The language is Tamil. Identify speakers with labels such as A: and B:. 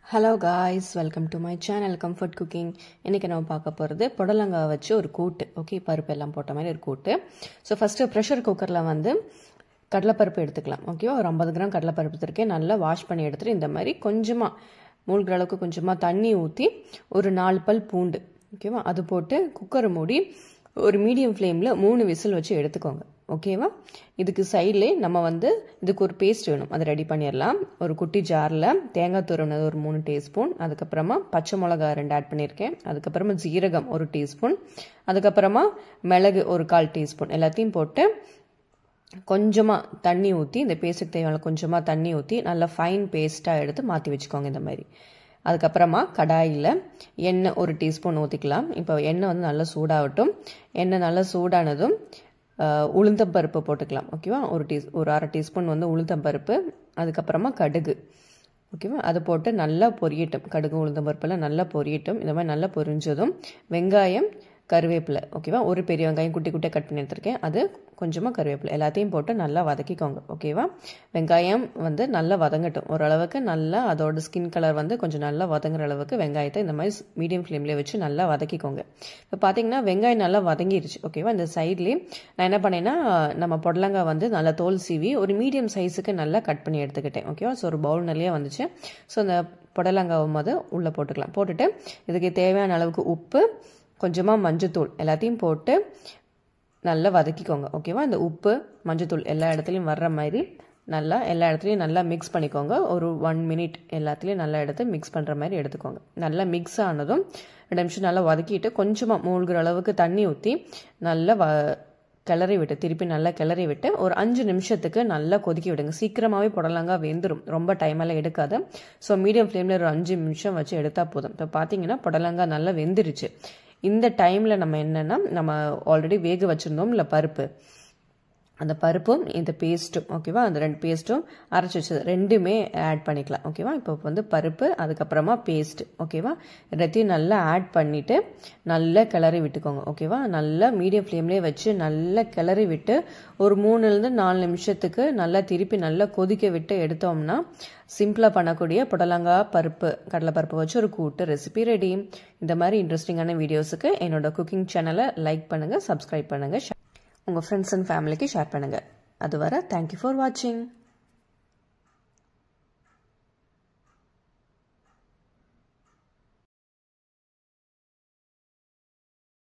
A: Hello guys, welcome to my channel Comfort Cooking. இன்னைக்கு நம்ம பார்க்க போறது புடலங்காய் வச்சு ஒரு கூட்டு. ஓகே, பருப்பு எல்லாம் போட்ட மாதிரி ஒரு கூட்டு. சோ ஃபர்ஸ்ட் பிரஷர் குக்கர்ல வந்து கடலை பருப்பு எடுத்துக்கலாம். ஓகேவா, ஒரு 50 கிராம் கடலை பருப்பு எடுத்துக்கேன். நல்லா வாஷ் பண்ணி எடுத்துட்டு இந்த மாதிரி கொஞ்சமா மூழ்கிற அளவுக்கு கொஞ்சமா தண்ணி ஊத்தி ஒரு 4 பல் பூண்டு, ஓகேவா, அது போட்டு குக்கரை மூடி ஒரு மீடியம் ஃப்ளேம்ல 3 விசில் வச்சு எடுத்துக்கோங்க. ஓகேவா, இதுக்கு சைட்ல நம்ம வந்து இதுக்கு ஒரு பேஸ்ட் வேணும், அதை ரெடி பண்ணிடலாம். ஒரு குட்டி ஜார்ல தேங்காய் துருவனது ஒரு 3 டீஸ்பூன், அதுக்கப்புறமா பச்சை மிளகாய் 2 ஆட் பண்ணியிருக்கேன், அதுக்கப்புறமா ஜீரகம் 1 டீஸ்பூன், அதுக்கப்புறமா மிளகு ஒரு 1/4 டீஸ்பூன் எல்லாத்தையும் போட்டு கொஞ்சமா தண்ணி ஊற்றி இந்த பேஸ்ட்டுக்கு தேவையான கொஞ்சமா தண்ணி ஊற்றி நல்லா ஃபைன் பேஸ்ட்டாக எடுத்து மாற்றி வச்சுக்கோங்க இந்த மாதிரி. அதுக்கப்புறமா கடாயில் எண்ணெய் 1 டீஸ்பூன் ஊற்றிக்கலாம். இப்போ எண்ணெய் வந்து நல்லா சூடாகட்டும். எண்ணெய் நல்லா சூடானதும் உளுந்தம்பருப்பு போட்டுக்கலாம். ஓகேவா, ஒரு 1/2 டீஸ்பூன் வந்து உளுந்தம்பருப்பு, அதுக்கப்புறமா கடுகு, ஓகேவா, அது போட்டு நல்லா பொரியட்டும். கடுகு உளுந்தம்பருப்பெல்லாம் நல்லா பொரியட்டும். இந்த மாதிரி நல்லா பொரிஞ்சதும் வெங்காயம் கருவேப்பிலை, ஓகேவா, ஒரு பெரிய வெங்காயம் குட்டி குட்டியாக கட் பண்ணி எடுத்துருக்கேன், அது கொஞ்சமாக கருவேப்பிலை எல்லாத்தையும் போட்டு நல்லா வதக்கிக்கோங்க. ஓகேவா, வெங்காயம் வந்து நல்லா வதங்கட்டும். ஓரளவுக்கு நல்லா அதோட ஸ்கின் கலர் வந்து கொஞ்சம் நல்லா வதங்குற அளவுக்கு வெங்காயத்தை இந்த மாதிரி மீடியம் ஃப்ளேம்லேயே வச்சு நல்லா வதக்கிக்கோங்க. இப்போ பார்த்தீங்கன்னா வெங்காயம் நல்லா வதங்கிருச்சு. ஓகேவா, இந்த சைட்லேயே நான் என்ன பண்ணேன்னா நம்ம புடலங்காய் வந்து நல்லா தோல் சீவி ஒரு மீடியம் சைஸுக்கு நல்லா கட் பண்ணி எடுத்துக்கிட்டேன். ஓகேவா, ஸோ ஒரு பவுல் நிறைய வந்துச்சு. ஸோ அந்த புடலங்காவை வந்து உள்ளே போட்டுக்கலாம். போட்டுட்டு இதுக்கு தேவையான அளவுக்கு உப்பு, கொஞ்சமாக மஞ்சத்தூள் எல்லாத்தையும் போட்டு நல்லா வதக்கிக்கோங்க. ஓகேவா, இந்த உப்பு மஞ்சத்தூள் எல்லா இடத்துலையும் வர்ற மாதிரி நல்லா எல்லா இடத்துலையும் நல்லா மிக்ஸ் பண்ணிக்கோங்க. ஒரு 1 மினிட் எல்லாத்துலேயும் நல்லா எடுத்து மிக்ஸ் பண்ணுற மாதிரி எடுத்துக்கோங்க. நல்லா மிக்ஸ் ஆனதும் 2 நிமிஷம் நல்லா வதக்கிட்டு கொஞ்சமாக மூழ்கிற அளவுக்கு தண்ணி ஊற்றி நல்லா கிளறி விட்டு திருப்பி நல்லா கிளறி விட்டு ஒரு 5 நிமிஷத்துக்கு நல்லா கொதிக்க விடுங்க. சீக்கிரமாகவே புடலங்காய் வெந்துடும், ரொம்ப டைமெல்லாம் எடுக்காது. ஸோ மீடியம் ஃப்ளேமில் ஒரு 5 நிமிஷம் வச்சு எடுத்தால் போதும். இப்போ பார்த்தீங்கன்னா புடலங்காய் நல்லா வெந்துருச்சு. இந்த டைமில் நம்ம என்னென்னா நம்ம ஆல்ரெடி வேக வச்சுருந்தோம் இல்லை பருப்பு, அந்த பருப்பும் இந்த பேஸ்ட்டும், ஓகேவா, அந்த 2 பேஸ்ட்டும் அரைச்சி வச்சது ரெண்டுமே ஆட் பண்ணிக்கலாம். ஓகேவா, இப்போ வந்து பருப்பு அதுக்கப்புறமா பேஸ்ட், ஓகேவா, ரெண்டையும் நல்லா ஆட் பண்ணிவிட்டு நல்லா கிளறி விட்டுக்கோங்க. ஓகேவா, நல்லா மீடியம் ஃப்ளேம்லேயே வச்சு நல்லா கிளறி விட்டு ஒரு 3லேருந்து 4 நிமிஷத்துக்கு நல்லா திருப்பி நல்லா கொதிக்க விட்டு எடுத்தோம்னா சிம்பிளாக பண்ணக்கூடிய புடலங்காய் பருப்பு கடலைப்பருப்பு வச்சு ஒரு கூட்டு ரெசிபி ரெடி. இந்த மாதிரி இன்ட்ரெஸ்டிங்கான வீடியோஸுக்கு என்னோட குக்கிங் சேனலை லைக் பண்ணுங்கள், சப்ஸ்கிரைப் பண்ணுங்கள், உங்கள் ஃப்ரெண்ட்ஸ் அண்ட் ஃபேமிலிக்கு ஷேர் பண்ணுங்கள். அதுவரை தேங்க்யூ ஃபார் வாட்சிங்.